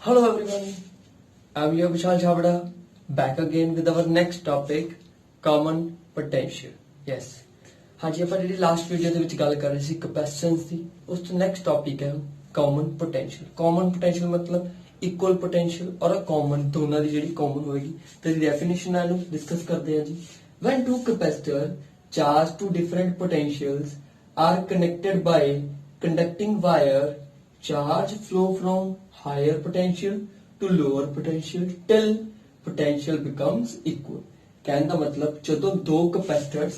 Hello everyone, I'm your Vishal Chavda, back again with our next topic, common potential. Yes, हाँ जी, ਆਪਾਂ ਜਿਹੜੀ last video ਦੇ ਵਿੱਚ ਗੱਲ ਕਰ ਰਹੇ ਸੀ ਕਪੈਸਿਟੈਂਸ ਦੀ, ਉਸ ਤੋਂ ਨੈਕਸਟ ਟੌਪਿਕ ਹੈ ਕਾਮਨ ਪੋਟੈਂਸ਼ੀਅਲ। ਕਾਮਨ ਪੋਟੈਂਸ਼ੀਅਲ ਮਤਲਬ ਇਕੁਅਲ ਪੋਟੈਂਸ਼ੀਅਲ ਔਰ ਕਾਮਨ, ਦੋਨਾਂ ਦੀ ਜਿਹੜੀ ਕਾਮਨ ਹੋਏਗੀ ਤੇ ਇਹਦੀ ਡੈਫੀਨੇਸ਼ਨ ਨਾਲ ਨੂੰ ਡਿਸਕਸ ਕਰਦੇ ਹਾਂ ਜੀ। When two capacitors charged to different potentials are connected by conducting wire, charge flow from higher potential to lower potential till potential becomes equal। कहने का मतलब ਜਦੋਂ ਦੋ ਕਪੈਸਿਟਰਸ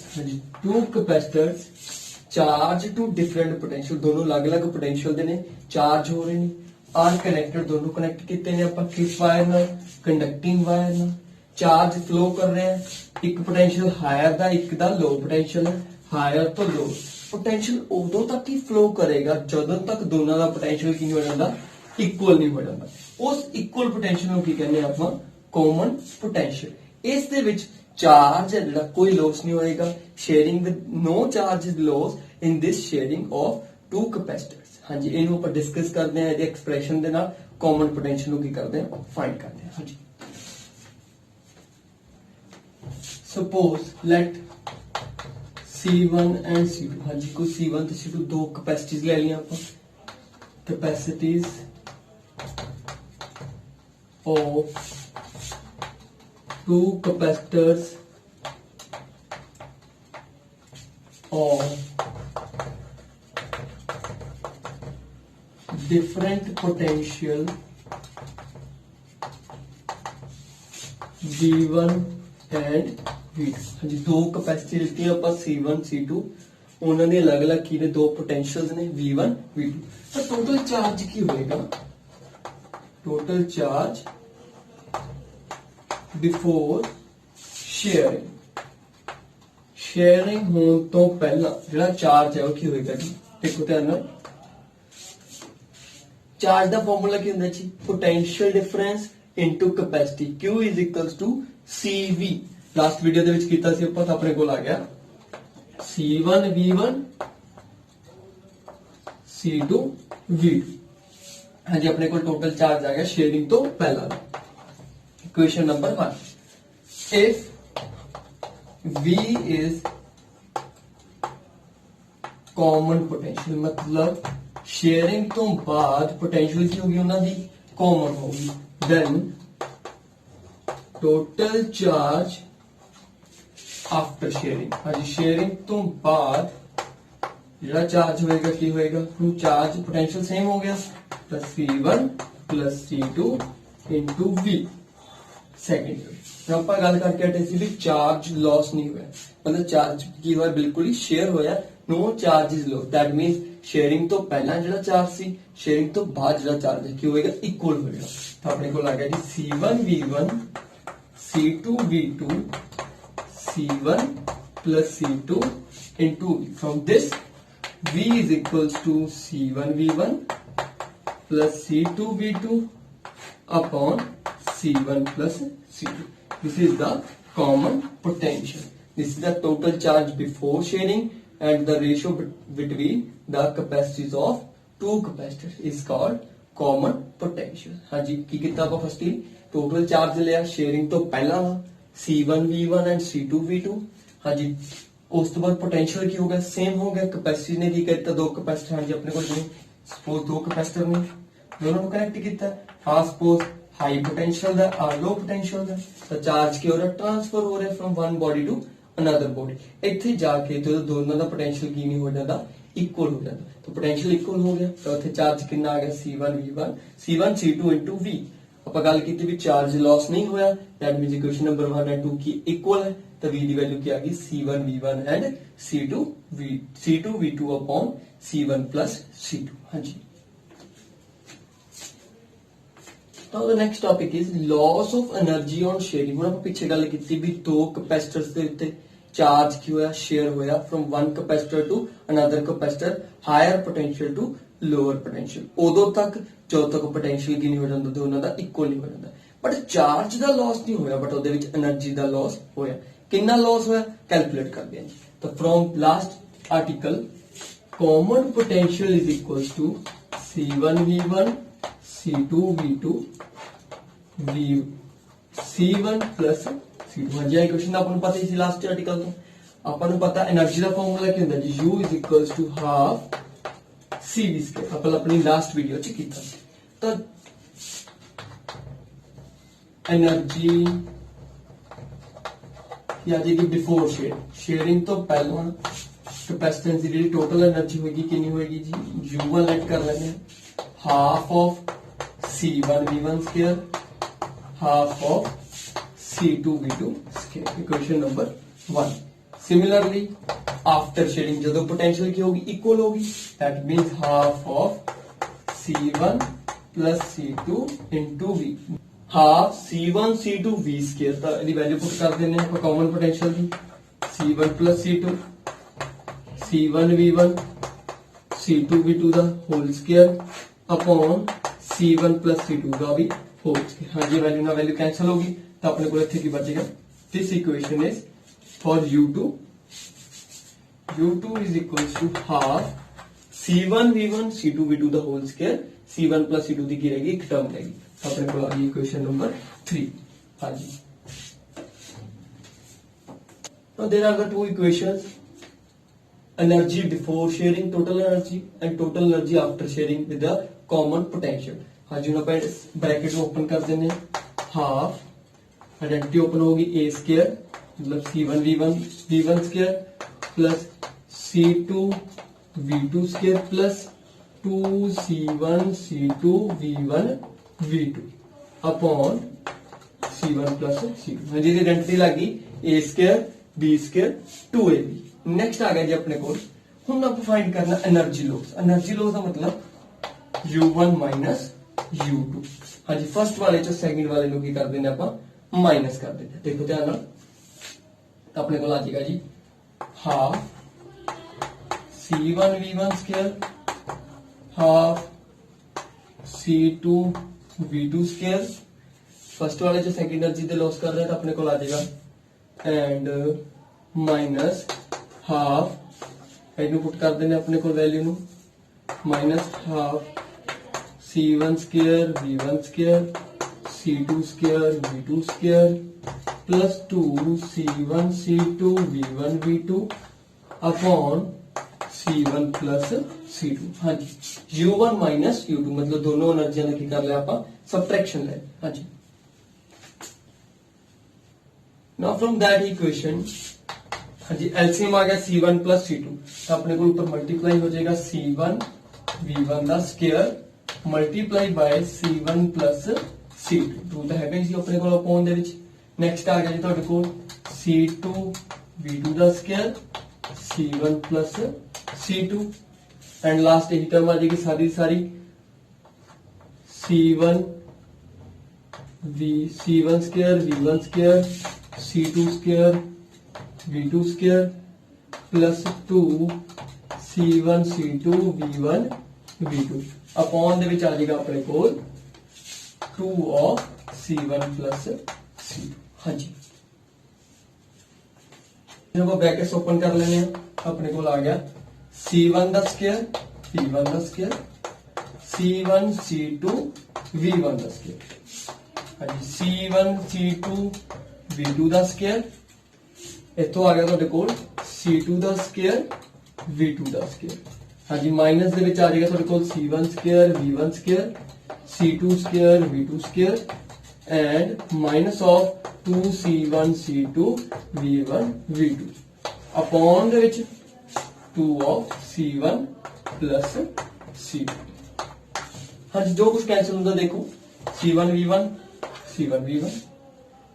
ਚਾਰਜ ਟੂ ਡਿਫਰੈਂਟ ਪੋਟੈਂਸ਼ੀਅਲ, ਦੋਨੋਂ ਅਲੱਗ-ਅਲੱਗ ਪੋਟੈਂਸ਼ੀਅਲ ਦੇ ਨੇ, ਚਾਰਜ ਹੋ ਰਹੇ ਨੇ, ਆਰ ਕਨੈਕਟਡ, ਦੋਨੋਂ ਕਨੈਕਟ ਕੀਤੇ ਨੇ ਆਪਾਂ ਕਿਸ ਵਾਇਰ ਨਾਲ, ਕੰਡਕਟਿੰਗ ਵਾਇਰ ਨਾਲ, ਚਾਰਜ ਫਲੋ ਕਰ ਰਿਹਾ, ਇੱਕ ਪੋਟੈਂਸ਼ੀਅਲ ਹਾਇਰ ਦਾ, ਇੱਕ ਦਾ ਲੋ ਪੋਟੈਂਸ਼ੀਅਲ ਹੈ, ਹਾਇਰ ਤੋਂ ਲੋ। ਪੋਟੈਂਸ਼ੀਅਲ ਉਦੋਂ ਤੱਕ ਹੀ ਫਲੋ ਕਰੇਗਾ ਜਦੋਂ ਤੱਕ ਦੋਨਾਂ ਦਾ ਪੋਟੈਂਸ਼ੀਅਲ ਕੀ ਹੋ ਜਾਂਦਾ, ਇਕੁਅਲ ਨਹੀਂ ਹੋ ਜਾਂਦਾ। ਉਸ ਇਕੁਅਲ ਪੋਟੈਂਸ਼ੀਅਲ ਨੂੰ ਕੀ ਕਹਿੰਦੇ ਆਪਾਂ, ਕਾਮਨ ਪੋਟੈਂਸ਼ੀਅਲ। ਇਸ ਦੇ ਵਿੱਚ ਚਾਰਜ ਜਿਹੜਾ ਕੋਈ ਲੋਸ ਨਹੀਂ ਹੋਏਗਾ, sharing with no charge is loss in this sharing of two capacitors. ਹਾਂਜੀ, ਇਹਨੂੰ ਆਪਾਂ ਡਿਸਕਸ ਕਰਦੇ ਹਾਂ ਇਹਦੇ ਐਕਸਪ੍ਰੈਸ਼ਨ ਦੇ ਨਾਲ, ਕਾਮਨ ਪੋਟੈਂਸ਼ੀਅਲ ਨੂੰ ਕੀ ਕਰਦੇ ਹਾਂ, ਫਾਈਂਡ ਕਰਦੇ ਹਾਂ। ਹਾਂਜੀ, suppose let C1 and C2, हाँ जी, कोई C1 तो C2 दो कैपेसिटीज ले लिया ਆਪਾਂ, capacities of two capacitors of different potential V1 and V2। हाँ जी, दो कैपेसिटी लिखती है ਆਪਾਂ C1 C2, ਉਹਨਾਂ ਦੇ ਅਲੱਗ-ਅਲੱਗ ਕੀ ਨੇ, ਦੋ ਪੋਟੈਂਸ਼ੀਅਲਸ ਨੇ V1 V2। ਤਾਂ ਟੋਟਲ ਚਾਰਜ ਕੀ ਹੋਏਗਾ, ਟੋਟਲ ਚਾਰਜ ਬਿਫੋਰ ਸ਼ੇਅਰਿੰਗ ਹੋਣ ਤੋਂ ਪਹਿਲਾਂ ਜਿਹੜਾ ਚਾਰਜ ਹੈ ਉਹ ਕੀ ਹੋਏਗਾ ਜੀ, ਦੇਖੋ ਧਿਆਨ ਨਾਲ। ਚਾਰਜ ਦਾ ਫਾਰਮੂਲਾ ਕੀ ਹੁੰਦਾ ਜੀ, potential difference into capacity, Q is equals to CV। Last video ਦੇ ਵਿੱਚ ਕੀਤਾ ਸੀ ਆਪਾਂ, ਤਾਂ ਆਪਣੇ ਕੋਲ ਆ ਗਿਆ C1 V1 C2 V2। ਹਾਂਜੀ, ਆਪਣੇ ਕੋਲ ਟੋਟਲ ਚਾਰਜ ਆ ਗਿਆ ਸ਼ੇਅਰਿੰਗ ਤੋਂ ਪਹਿਲਾਂ। Equation number 1, if V is common potential, मतलब शेयरिंग तो बाद पोटेंशियल की होगी ਉਹਨਾਂ ਦੀ कॉमन होगी, then total charge after sharing। हाँ जी, शेयरिंग तो बाद ਜਿਹੜਾ ਚਾਰਜ ਹੋਏਗਾ ਕੀ ਹੋਏਗਾ, ਹੁਣ ਚਾਰਜ पोटेंशियल सेम हो गया, plus C1 plus C2 into V। Second ਆਪਾਂ ਗੱਲ ਕਰਕੇ ਹਟੇ ਸੀ ਵੀ ਚਾਰਜ ਲਾਸ ਨਹੀਂ ਹੋਇਆ, ਮਤਲਬ ਚਾਰਜ ਕੀ ਹੋਇਆ, ਬਿਲਕੁਲ ਹੀ ਸ਼ੇਅਰ ਹੋਇਆ, no charge is loss. That means sharing ਤੋਂ ਪਹਿਲਾਂ ਜਿਹੜਾ ਚਾਰਜ ਸੀ, ਸ਼ੇਅਰਿੰਗ ਤੋਂ ਬਾਅਦ ਜਿਹੜਾ ਚਾਰਜ ਹੈ ਕੀ ਹੋਏਗਾ, ਇਕੁਅਲ ਹੋਏਗਾ। ਤਾਂ ਆਪਣੇ ਕੋਲ ਆ ਗਿਆ ਜੀ C1 V1 C2 V2 C1 plus C2 into V। From this V is equals to C1 V1 plus C2 V2 upon C1 plus C2। This is the common potential. This is the total charge before sharing, and the ratio between the capacities of two capacitors is called common potential। हाँ जी, की कितना आपका first total charge लिया sharing तो पहला C1 V1 and C2 V2। हाँ जी, उस तो बाद पोटेंशियल की हो गया, सेम हो गया, कैपेसिटी ने की करता दो कैपेसिटर। हाँ जी, अपने को सपोज दो कैपेसिटर ने दोनों को कनेक्ट किया, हाँ सपोज हाई पोटेंशियल दा और लो पोटेंशियल दा, तो चार्ज की हो रहा ट्रांसफर हो रहा है from one body to another body. ਇੱਥੇ ਜਾ ਕੇ ਜਦੋਂ ਦੋਨਾਂ ਦਾ ਪੋਟੈਂਸ਼ੀਅਲ ਕੀ ਨਹੀਂ ਹੋ ਜਾਂਦਾ, ਇਕੁਅਲ ਹੋ ਜਾਂਦਾ, ਤਾਂ ਪੋਟੈਂਸ਼ੀਅਲ ਇਕੁਅਲ ਹੋ ਗਿਆ, ਤਾਂ ਉੱਥੇ ਚਾਰਜ ਕਿੰਨਾ ਆ ਗਿਆ, C1 V1 C1 C2 into V। ਆਪਾਂ ਗੱਲ ਕੀਤੀ ਵੀ ਚਾਰਜ ਲਾਸ ਨਹੀਂ ਹੋਇਆ, that means equation number 1 and 2 Ki equal ਹੈ, ਤਾਂ V ਦੀ ਵੈਲਿਊ ਕੀ ਆ ਗਈ, C1 V1 and C2 V2 upon C1 plus C2। ਹਾਂਜੀ, Now the next topic is loss of energy on sharing। ਹੁਣ ਆਪਾਂ ਪਿੱਛੇ ਗੱਲ ਕੀਤੀ ਵੀ ਦੋ ਕੈਪੈਸਿਟਰਸ ਦੇ ਉੱਤੇ ਚਾਰਜ ਕੀ ਹੋਇਆ, ਸ਼ੇਅਰ ਹੋਇਆ from one capacitor to another capacitor, higher potential to lower potential। ਉਦੋਂ ਤੱਕ ਜਦੋਂ ਤੱਕ ਪੋਟੈਂਸ਼ੀਅਲ ਕੀ ਨਹੀਂ ਹੋ ਜਾਂਦਾ, ਦੋਨਾਂ ਦਾ ਇਕੁਅਲ ਨਹੀਂ ਹੋ ਜਾਂਦਾ, ਬਟ ਚਾਰਜ ਦਾ ਲਾਸ ਨਹੀਂ ਹੋਇਆ, ਬਟ ਉਹਦੇ ਵਿੱਚ એનર્ਜੀ ਦਾ ਲਾਸ ਹੋਇਆ। ਕਿੰਨਾ ਲਾਸ ਹੋਇਆ, ਕੈਲਕੂਲੇਟ ਕਰਦੇ ਹਾਂ ਜੀ। ਤਾਂ from last article, common potential is equals to C1 V1 C2V2 V C1 plus C2। हाँ जी, ਇਹ क्वेश्चन ਆਪਾਂ ਨੂੰ ਪਤਾ ਹੀ ਸੀ ਲਾਸਟ ਆਰਟੀਕਲ ਤੋਂ। ਆਪਾਂ ਨੂੰ ਪਤਾ એનર્ਜੀ ਦਾ ਫਾਰਮੂਲਾ ਕੀ ਹੁੰਦਾ ਜੀ, U is equals to half CV square। ਆਪਾਂ ਆਪਣੀ ਲਾਸਟ ਵੀਡੀਓ ਚ ਕੀਤਾ ਤਾਂ એનર્ਜੀ ਕੀ ਆ ਜਾਏਗੀ ਬਿਫੋਰ ਸ਼ੇਅਰਿੰਗ ਤੋਂ ਪਹਿਲਾਂ कैपेसिटेंस की जी टोटल एनर्जी होगी कितनी होगी जी, U1 लेट कर लेंगे half of C1 V1 square half of C2 V2 square. Equation number 1। Similarly after sharing जो पोटेंशियल की होगी इक्वल होगी, that means half of C1 plus C2 into V। Half C1 C2 V square ਤਾਂ ਇਹਦੀ value put ਕਰ ਦਿੰਨੇ ਆਪਾਂ common potential ਦੀ, C1 plus C2 C1 V1 C2 V2 ਦਾ whole square upon C1 plus C2 ਦਾ ਵੀ whole square. हाँ जी, वैल्यू ना वैल्यू कैंसिल होगी तो अपने को इत्थे की बचेगा, this equation is for U2 is equals to half C1 V1 C2 V2 ਦਾ whole square C1 plus C2 ਦੀ ਕੀ रहेगी एक टर्म रहेगी। तो अपने को आ गई इक्वेशन नंबर 3। हाँ जी, now there are the two equations, energy before sharing total energy and total energy after sharing with the common potential। हाँ जी, हम ब्रैकेट ओपन कर देने, हाफ आइडेंटिटी ओपन होगी A स्क्वायर मतलब C1 V1 square plus C2 V2 square plus 2C1 C2 V1 V2 upon C1 plus C2। हाँ जी, identity लगी A square B square 2AB। Next आ गया जी अपने को, हम आपको फाइंड करना एनर्जी लॉस। एनर्जी लॉस का मतलब U1 माइनस U2। हाँ जी, फर्स्ट वाले चो सेकंड वाले नु की कर देने ਆਪਾਂ माइनस कर देने। देखो ध्यान नाल, तो अपने को आ जाएगा जी half C1 V1 square half C2 V2 square. First वाले चो सेकंड एनर्जी दे लॉस कर रहे हैं तो अपने को आ जाएगा एंड माइनस हाफ इनू पुट कर देने अपने को वैल्यू नु minus half C1 square V1 square C2 square V2 square plus 2C1 C2 V1 V2 upon C1 plus C2। हाँ जी, U1 माइनस U2 मतलब दोनों एनर्जियां की कर लिया आप सबट्रैक्शन ले। हाँ जी, नाउ फ्रॉम दैट इक्वेशन हाँ जी एलसीएम आ गया C1 प्लस C2 तो अपने को ऊपर मल्टीप्लाई हो जाएगा C1 V1 ਦਾ square multiply ਬਾय C1 plus C2 2 ਤਾਂ ਹੈਗਾ ਜੀ ਆਪਣੇ ਕੋਲ ਅਪੋਨ ਦੇ ਵਿੱਚ। ਨੈਕਸਟ ਆ ਗਿਆ ਜੀ ਤੁਹਾਡੇ ਕੋਲ C2 V2 ਦਾ square C1 plus C2 and last यही टर्म आ जाएगी सारी सारी C1 square V1 square C2 square V2 square plus 2 C1 C2 V1 V2 upon दे विच आ जाएगा अपने को 2 ऑफ C1 प्लस C2। हाँ जी, जब ब्रैकेट्स ओपन कर लेने अपने को आ गया C1 ਦਾ ਸਕੁਅਰ V1 ਦਾ ਸਕੁਅਰ C1 C2 V1 ਦਾ ਸਕੁਅਰ। हाँ जी, C1 C2 V2 ਦਾ ਸਕੁਅਰ इतो आ गया ਤੁਹਾਡੇ ਕੋਲ C2 ਦਾ ਸਕੁਅਰ V2 ਦਾ ਸਕੁਅਰ। हाँ जी, माइनस ਦੇ ਵਿੱਚ ਆ ਜਾਏਗਾ ਤੁਹਾਡੇ ਕੋਲ C1 square V1 square C2 square V2 square and minus of 2C1 C2 V1 V2 upon ਦੇ ਵਿੱਚ 2 ऑफ C1 प्लस C2। हाँ जी, जो कुछ कैंसिल होता देखो C1 V1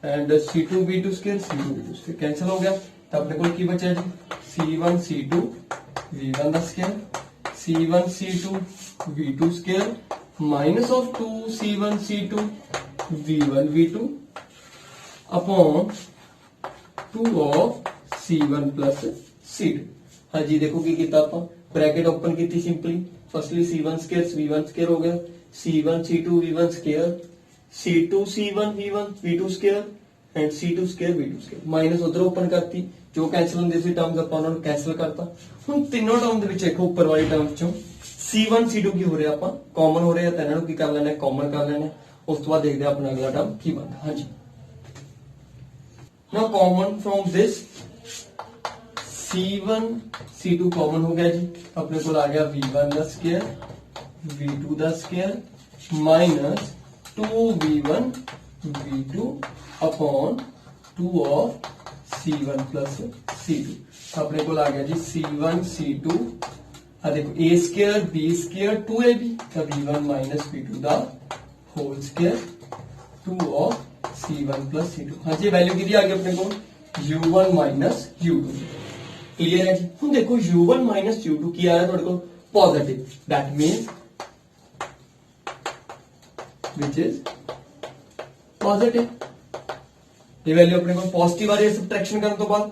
and C2 V2 square C2 V2 square cancel हो गया तो अपने को की बचा जी C1 C2 V1 the square C1 C2 V2 square minus of 2 C1 C2 V1 V2 upon 2 of C1 plus C2। हाँ जी, देखो की किया आप ब्रैकेट ओपन की simply firstly C1 square V1 square हो गया C1 C2 V1 square C2 C1 V1 V2 square and C2 square V2 square minus उधर open करती ਜੋ ਕੈਨਸਲ ਹੁੰਦੇ ਸੀ ਟਰਮਸ ਆਪਾਂ ਉਹਨਾਂ ਨੂੰ ਕੈਨਸਲ ਕਰਤਾ। ਹੁਣ ਤਿੰਨੋਂ ਟਰਮ ਦੇ ਵਿੱਚ ਦੇਖੋ ਉੱਪਰ ਵਾਲੀ ਟਰਮ ਚੋਂ C1 C2 ਕੀ ਹੋ ਰਿਹਾ, ਆਪਾਂ ਕਾਮਨ ਹੋ ਰਿਹਾ ਤਾਂ ਇਹਨਾਂ ਨੂੰ ਕੀ ਕਰ ਲੈਣਾ, ਕਾਮਨ ਕਰ ਲੈਣਾ। ਉਸ ਤੋਂ ਬਾਅਦ ਦੇਖਦੇ ਆ ਆਪਣਾ ਅਗਲਾ ਟਰਮ ਕੀ ਬਣਦਾ। ਹਾਂਜੀ, now common from this C1 C2 common ਹੋ ਗਿਆ ਜੀ, ਆਪਣੇ ਕੋਲ ਆ ਗਿਆ V1 ਦਾ ਸਕੁਅਰ V2 ਦਾ square minus 2V1 V2 upon 2 of C1 plus C2। अपने को आ गया जी C1 C2 देखो A square B square 2AB तो V1 माइनस V2 दा whole square 2 of C1 plus C2। हाँ जी वैल्यू की आ गई अपने को U1 माइनस U2। क्लियर है जी। हम देखो U1 माइनस U2 की आ रहा है थोड़े को positive, that means which is positive. ये वैल्यू अपने को पॉजिटिव आ रही है सब्ट्रैक्शन करने तो बाद।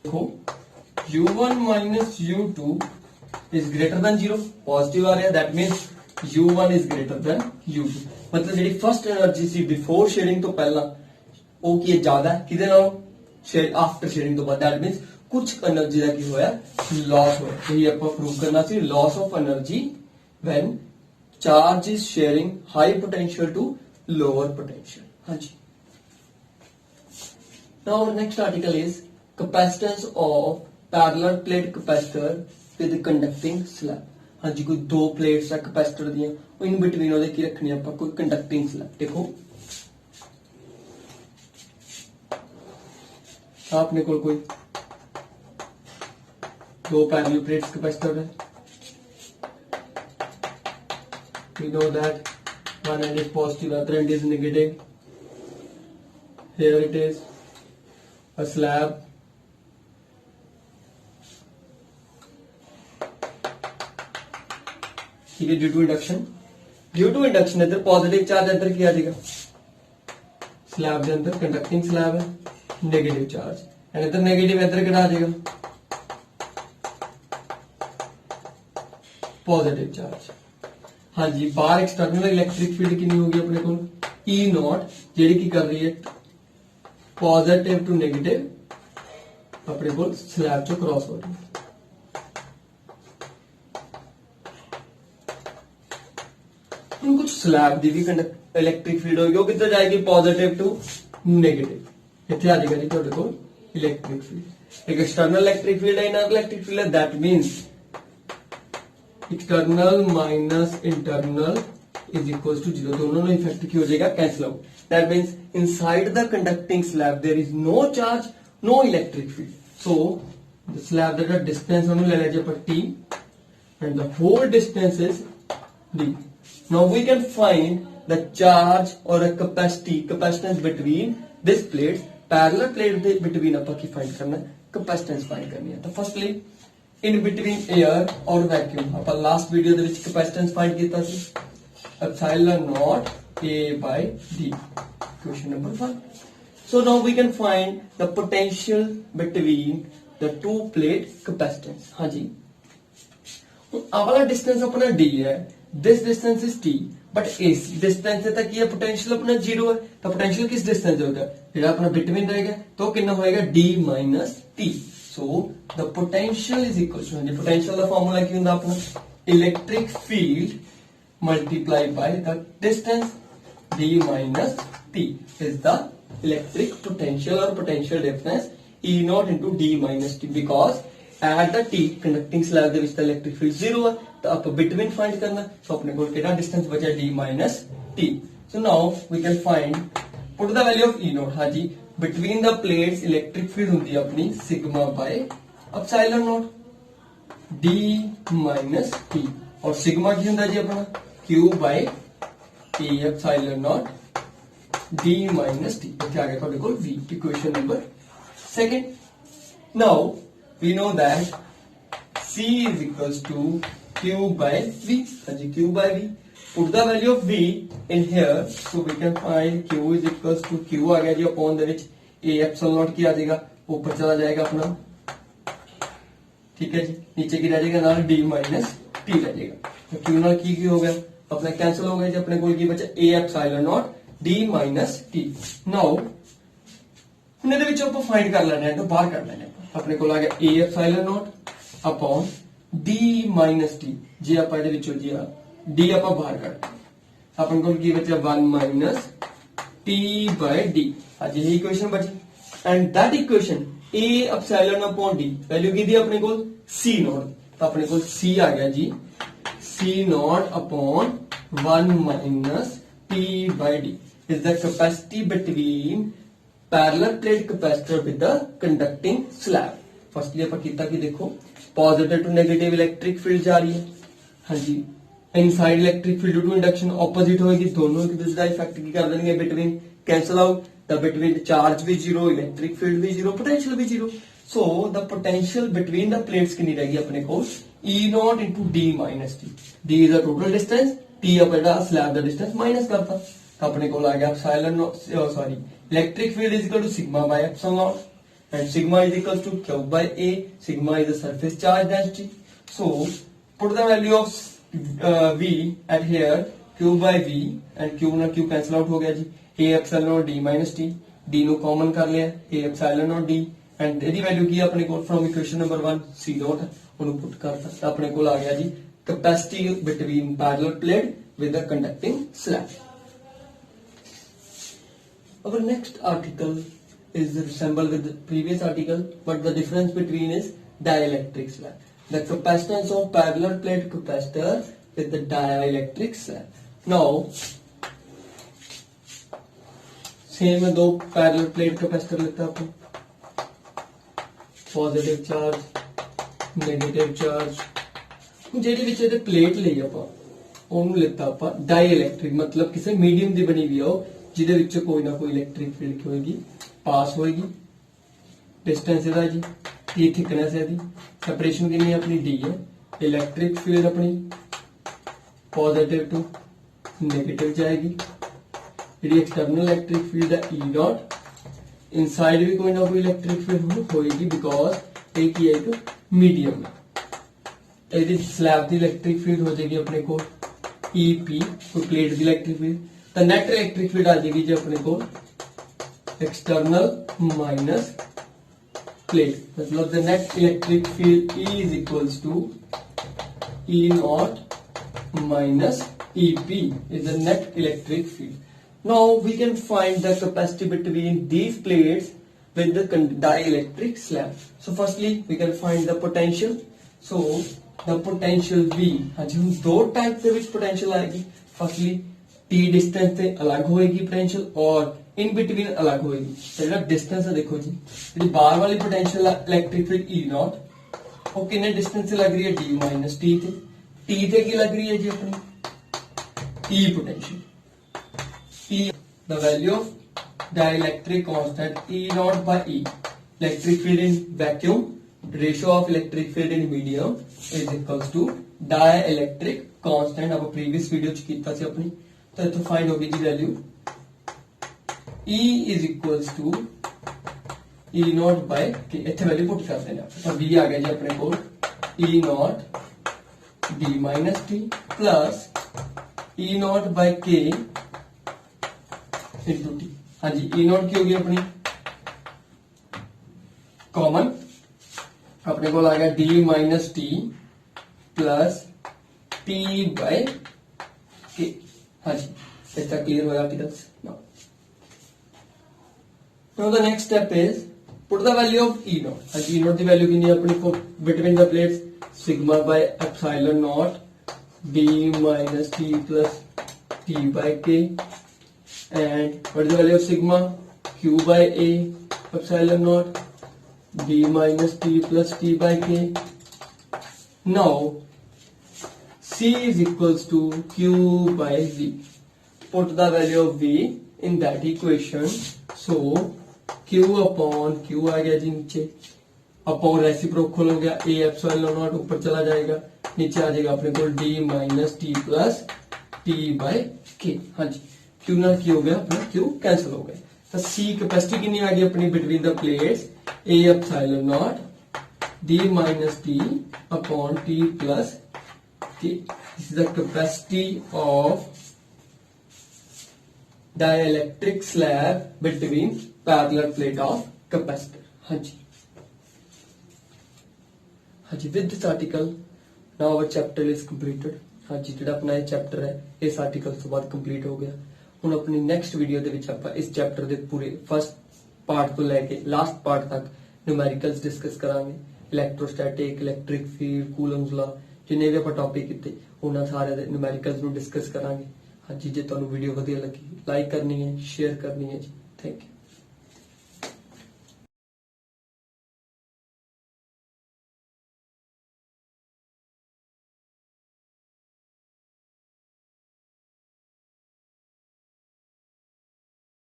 देखो U1 minus U2 is greater than 0, positive आ रहा है, that means U1 is greater than U2। मतलब जी फर्स्ट एनर्जी सी बिफोर शेयरिंग तो पहला वो की ज्यादा है किदे नालों शेयर आफ्टर शेयरिंग तो बाद, दैट मीन्स कुछ एनर्जी का की होया लॉस होया। यही आपको प्रूव करना सी loss of energy when charge is sharing high potential to lower potential. हाँ जी, now our next article is capacitance of parallel plate capacitor with conducting slab। हाँ जी, कोई दो प्लेट्स है कैपेसिटर दी, इन बिटवीन ਉਹਦੇ ਕੀ ਰੱਖਣੀ ਆਪਾਂ ਕੋਈ ਕੰਡਕਟਿੰग स्लैब। देखो आपने कोई दो पैरेलल प्लेट्स कैपेसिटर है, we know that one end is positive, other end is negative। Here it is a slab, ठीक है, ड्यू टू इंडक्शन इधर पॉजिटिव चार्ज इधर किया जाएगा, स्लैब के अंदर कंडक्टिंग स्लैब है, नेगेटिव चार्ज एंड इधर नेगेटिव इधर कितना आ जाएगा पॉजिटिव चार्ज। हाँ जी, बाहर एक्सटर्नल इलेक्ट्रिक फील्ड कितनी होगी अपने को E नॉट, जेडी की कर रही है पॉजिटिव टू नेगेटिव अपने को स्लैब चो क्रॉस हो रही है। कुछ स्लैब की भी इलेक्ट्रिक फील्ड होगी, वो किधर जाएगी पॉजिटिव टू नेगेटिव, इतने आ जाएगा जी ਤੁਹਾਡੇ ਕੋਲ इलेक्ट्रिक फील्ड। एक एक्सटर्नल इलेक्ट्रिक फील्ड है, इनर इलेक्ट्रिक फील्ड है, that means external minus internal is equal to 0, दोनों में इफेक्ट की हो जाएगा cancel out. That means inside the conducting slab there is no charge, no electric field, so the slab that distance हमने ले लिया जी पर T and the whole distance is D। Now we can find the charge or a capacitance between this plates, parallel plate ਦੇ between ਆਪਾਂ ਕੀ find ਕਰਨਾ ਹੈ, capacitance find करनी है। तो firstly in between air or vacuum ਆਪਾਂ last video ਦੇ ਵਿੱਚ capacitance find ਕੀਤਾ ਸੀ epsilon naught A by D, question number 1। So now we can find the potential between the two plate capacitance। हाँ जी, वाला distance अपना D है, this distance is T, but इस distance से तक ये पोटेंशियल अपना 0 है, तो पोटेंशियल किस डिस्टेंस होगा जेड़ा अपना बिटवीन रहेगा तो कितना होएगा D minus T। So the potential is equal to, potential का फार्मूला की होता अपना electric field multiply by the distance D minus T is the electric potential और potential difference E naught into D minus T, because at the T conducting slab ਦੇ ਵਿੱਚ ਤਾਂ electric field 0 ਹੈ, ਤਾਂ ਆਪਾਂ ਬਿਟਵੀਨ ਫਾਈਂਡ ਕਰਨਾ, ਸੋ ਆਪਣੇ ਕੋਲ ਕਿਹੜਾ ਡਿਸਟੈਂਸ ਬਚਿਆ D minus T। So now we can find put the value of E naught. हाँ जी, between the plates electric field होती है अपनी sigma by epsilon naught D minus T, और सिग्मा की होता है जी अपना Q by E epsilon naught D minus T। इतना आ गया ਤੁਹਾਡੇ ਕੋਲ V, equation number 2। Now we know that C is equals to Q by V। Q by V, put the value of V in here, so we can find Q is equals to Q आ गया जी upon ਦੇ ਵਿੱਚ A epsilon not की आ जाएगा, ऊपर चला जाएगा अपना, ठीक है जी, नीचे की रह जाएगा नाल D माइनस T रह जाएगा, तो Q नाल की हो गया अपना कैंसिल हो गया जी, अपने को की बचा A epsilon naught D minus T। Now ਹੁਣ ਇਹਦੇ ਵਿੱਚੋਂ ਆਪਾਂ ਫਾਈਂਡ ਕਰ ਲੈਣੇ ਆ ਤਾਂ ਬਾਹਰ ਕਰ ਲੈਣੇ ਆ। ਆਪਣੇ ਕੋਲ ਆ ਗਿਆ a epsilon naught upon d minus t। ਜੇ ਆਪਾਂ ਇਹਦੇ ਵਿੱਚੋਂ ਜੀ d ਆਪਾਂ ਬਾਹਰ ਕੱਢ ਆਪਣੇ ਕੋਲ ਕੀ ਬਚਿਆ 1 ਮਾਈਨਸ t by d। ਅੱਜ ਇਹ ਇਕੁਏਸ਼ਨ ਬਚੀ and that equation a epsilon upon d value ਕੀ ਦੀ ਆਪਣੇ ਕੋਲ c ਨੋਟ। ਤਾਂ ਆਪਣੇ ਕੋਲ c ਆ ਗਿਆ ਜੀ c naught upon 1 minus t by d is the capacity between parallel plate capacitor with the conducting slab। Firstly ਆਪਾਂ ਕੀਤਾ कि देखो positive to negative electric field जा रही है। हाँ जी inside electric field to induction opposite होगी, दोनों एक दूसरे का इफेक्ट की कर देंगे between cancel out the between charge भी जीरो इलेक्ट्रिक फील्ड भी जीरो पोटेंशियल भी zero. So the potential between the plates कितनी रहेगी अपने को E naught into D minus T। D is the total distance, T अपना स्लैब द डिस्टेंस माइनस करता तो अपने को आ गया epsilon sorry electric field is equal to sigma by epsilon naught and sigma is equal to Q by A। Sigma is the surface charge density. So put the value of V at here Q by V and Q ना Q cancel out हो गया जी A epsilon naught D minus T। D नु common कर लिया A epsilon naught D and ਇਹਦੀ value ਕੀ ਆਪਣੇ ਕੋਲ from equation number 1 C naught ਉਹਨੂੰ ਪੁੱਟ ਕਰਤਾ ਤਾਂ ਆਪਣੇ ਕੋਲ ਆ ਗਿਆ ਜੀ capacity between parallel plate with the conducting slab। Our next article is resemble with the previous article but the difference between is dielectric slab, the capacitance of parallel plate capacitor with the dielectric slab। Now same है दो parallel plate capacitor लेते हैं अपन positive charge negative charge ਜਿਹੜੀ ਵਿੱਚ ਇਹਦੇ plate ਲਈ ਆਪਾਂ ਉਹਨੂੰ ਲਿੱਤਾ ਆਪਾਂ ਡਾਈਇਲੈਕਟ੍ਰਿਕ ਮਤਲਬ ਕਿਸੇ ਮੀਡੀਅਮ ਦੀ ਬਣੀ ਹੋਈ ਆ ਉਹ ਜਿਹਦੇ ਵਿੱਚ ਕੋਈ ਨਾ ਕੋਈ ਇਲੈਕਟ੍ਰਿਕ ਫੀਲਡ ਹੋਏਗੀ ਪਾਸ ਹੋਏਗੀ। डिस्टेंस ਇਹਦਾ ਜੀ ਇਹ ਥਿਕਨੈਸ ਹੈ ਇਹਦੀ ਸੈਪਰੇਸ਼ਨ ਕਿੰਨੀ ਹੈ ਆਪਣੀ d ਹੈ। ਇਲੈਕਟ੍ਰਿਕ ਫੀਲਡ ਆਪਣੀ ਪੋਜ਼ਿਟਿਵ ਟੂ ਨੈਗੇਟਿਵ ਜਾਏਗੀ। ਜਿਹੜੀ ਐਕਸਟਰਨਲ ਇਲੈਕਟ੍ਰਿਕ ਫੀਲਡ ਹੈ E डॉट इनसाइड भी कोई ना कोई इलेक्ट्रिक फील्ड होएगी बिकॉज एक ही एक मीडियम है। यदि स्लैब की इलेक्ट्रिक फील्ड हो जाएगी अपने को EP कोई प्लेट की इलेक्ट्रिक फील्ड तो नेट इलेक्ट्रिक फील्ड आ जाएगी जी अपने को एक्सटर्नल माइनस प्लेट मतलब the net electric field E is equals to E naught minus EP is the net electric field। Now we can find the capacity between these plates with the dielectric slab। So firstly we can find the potential। So the potential V हाँ जी हम दो type के विच potential आएगी। Firstly T distance से अलग होएगी potential और in between अलग होएगी। तो जेड़ा distance है देखो जी जी बाहर वाली potential electric field E naught वो कितने distance से लग रही है D minus T थे। T थे की लग रही है जी अपनी E potential E the value of dielectric constant E naught by E electric field in vacuum ratio of electric field in medium is equals to dielectric constant। अब previous video च कीता सी अपनी तो इत्थों फाइंड होगी जी value E is equals to E naught by K। इत्थे value put कर देना तो V आ गया जी अपने को E naught D minus T plus E naught by K into T। हाँ जी E naught की होगी अपनी कॉमन अपने को आ गया D minus T plus T by K। हाँ जी इतना क्लियर होगा articles. Now the next step is put the value of E naught। हाँ जी E naught की वैल्यू कितनी है अपनी को between the plates sigma by epsilon naught D minus T plus T by K and what is the value of sigma Q by A epsilon naught D minus T plus T by K। Now C is equals to Q by V। Put the value of V in that equation। So Q upon Q आ गया जी नीचे upon reciprocal हो गया A epsilon naught ऊपर चला जाएगा नीचे आ जाएगा अपने को D minus T plus T by K। हाँ जी Q ना Q हो गया अपना Q कैंसिल हो गया तो C कैपेसिटी कितनी आ गई अपनी between the plates A epsilon naught D minus T upon T plus K। This is the capacity of dielectric slab between parallel plate of capacitor. हाँ जी, हाँ जी, with this article now our chapter is completed. हाँ जी, ਜਿਹੜਾ ਆਪਣਾ ਇਹ chapter ਹੈ ਇਸ ਆਰਟੀਕਲ ਤੋਂ ਬਾਅਦ ਕੰਪਲੀਟ ਹੋ ਗਿਆ। ਹੁਣ ਆਪਣੀ ਨੈਕਸਟ ਵੀਡੀਓ ਦੇ ਵਿੱਚ ਆਪਾਂ ਇਸ ਚੈਪਟਰ ਦੇ ਪੂਰੇ ਫਸਟ ਪਾਰਟ ਤੋਂ ਲੈ ਕੇ ਲਾਸਟ ਪਾਰਟ ਤੱਕ ਨਿਊਮੈਰੀਕਲਸ ਡਿਸਕਸ ਕਰਾਂਗੇ। ਇਲੈਕਟ੍ਰੋਸਟੈਟਿਕ, ਇਲੈਕਟ੍ਰਿਕ ਫੀਲਡ, ਕੂਲਮਸ ਲਾ, ਜਿੰਨੇ ਵੀ ਆਪਾਂ ਟੌਪਿਕ ਕੀਤੇ ਉਹਨਾਂ ਸਾਰੇ ਦੇ ਨਿਊਮੈਰੀਕਲਸ ਨੂੰ ਡਿਸਕਸ ਕਰਾਂਗੇ। ਹਾਂਜੀ, ਜੇ ਤੁਹਾਨੂੰ ਵੀਡੀਓ ਵਧੀਆ ਲੱਗੀ ਲਾਈਕ ਕਰਨੀ ਹੈ, ਸ਼ੇਅਰ ਕਰਨੀ ਹੈ ਜੀ। Thank you.